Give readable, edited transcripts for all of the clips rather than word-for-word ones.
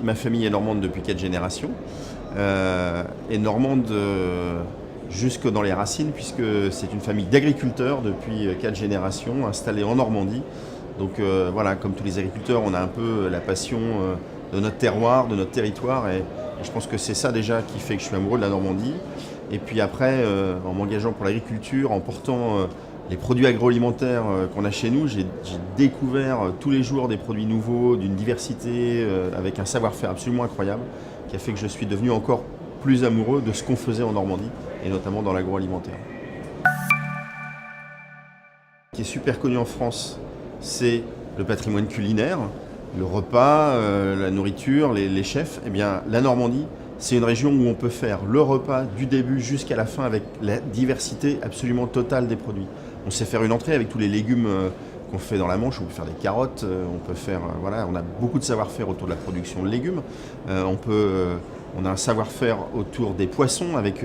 Ma famille est normande depuis 4 générations, et normande jusque dans les racines, puisque c'est une famille d'agriculteurs depuis 4 générations installés en Normandie. Donc voilà, comme tous les agriculteurs, on a un peu la passion de notre terroir, de notre territoire, et je pense que c'est ça déjà qui fait que je suis amoureux de la Normandie. Et puis après, en m'engageant pour l'agriculture, en portant les produits agroalimentaires qu'on a chez nous, j'ai découvert tous les jours des produits nouveaux, d'une diversité, avec un savoir-faire absolument incroyable, qui a fait que je suis devenu encore plus amoureux de ce qu'on faisait en Normandie, et notamment dans l'agroalimentaire. Ce qui est super connu en France, c'est le patrimoine culinaire, le repas, la nourriture, les chefs. Eh bien, la Normandie, c'est une région où on peut faire le repas du début jusqu'à la fin avec la diversité absolument totale des produits. On sait faire une entrée avec tous les légumes qu'on fait dans la Manche. On peut faire des carottes, on peut faire, voilà, on a beaucoup de savoir-faire autour de la production de légumes. On a un savoir-faire autour des poissons avec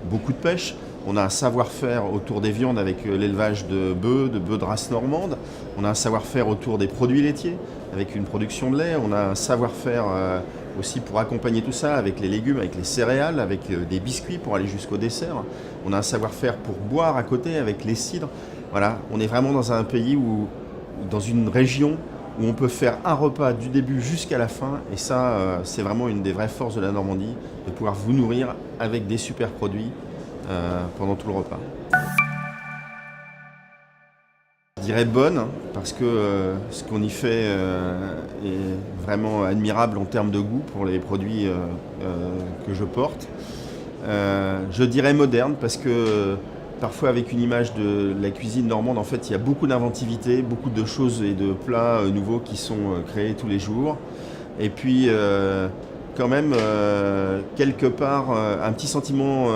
beaucoup de pêche. On a un savoir-faire autour des viandes avec l'élevage de bœufs de race normande. On a un savoir-faire autour des produits laitiers avec une production de lait. On a un savoir-faire aussi pour accompagner tout ça avec les légumes, avec les céréales, avec des biscuits pour aller jusqu'au dessert. On a un savoir-faire pour boire à côté avec les cidres. Voilà, on est vraiment dans un pays dans une région où on peut faire un repas du début jusqu'à la fin. Et ça, c'est vraiment une des vraies forces de la Normandie, de pouvoir vous nourrir avec des super produits pendant tout le repas. Je dirais bonne, parce que ce qu'on y fait est vraiment admirable en termes de goût pour les produits que je porte. Je dirais moderne, parce que parfois avec une image de la cuisine normande, en fait, il y a beaucoup d'inventivité, beaucoup de choses et de plats nouveaux qui sont créés tous les jours. Et puis, quand même, quelque part, un petit sentiment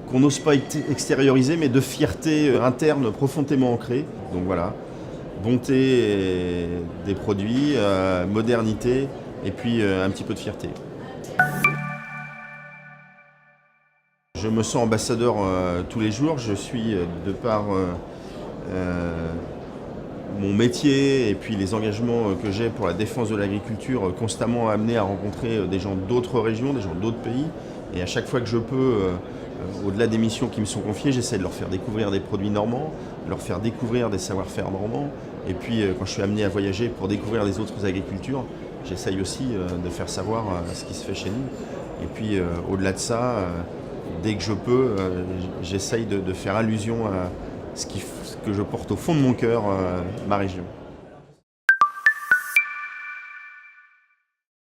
qu'on n'ose pas extérioriser, mais de fierté interne profondément ancrée. Donc voilà, bonté des produits, modernité, et puis un petit peu de fierté. Je me sens ambassadeur tous les jours. Je suis, de par mon métier et puis les engagements que j'ai pour la défense de l'agriculture, constamment amené à rencontrer des gens d'autres régions, des gens d'autres pays. Et à chaque fois que je peux, au-delà des missions qui me sont confiées, j'essaie de leur faire découvrir des produits normands, de leur faire découvrir des savoir-faire normands. Et puis quand je suis amené à voyager pour découvrir les autres agricultures, j'essaye aussi de faire savoir ce qui se fait chez nous. Et puis au-delà de ça, dès que je peux, j'essaye de faire allusion à ce que je porte au fond de mon cœur, ma région.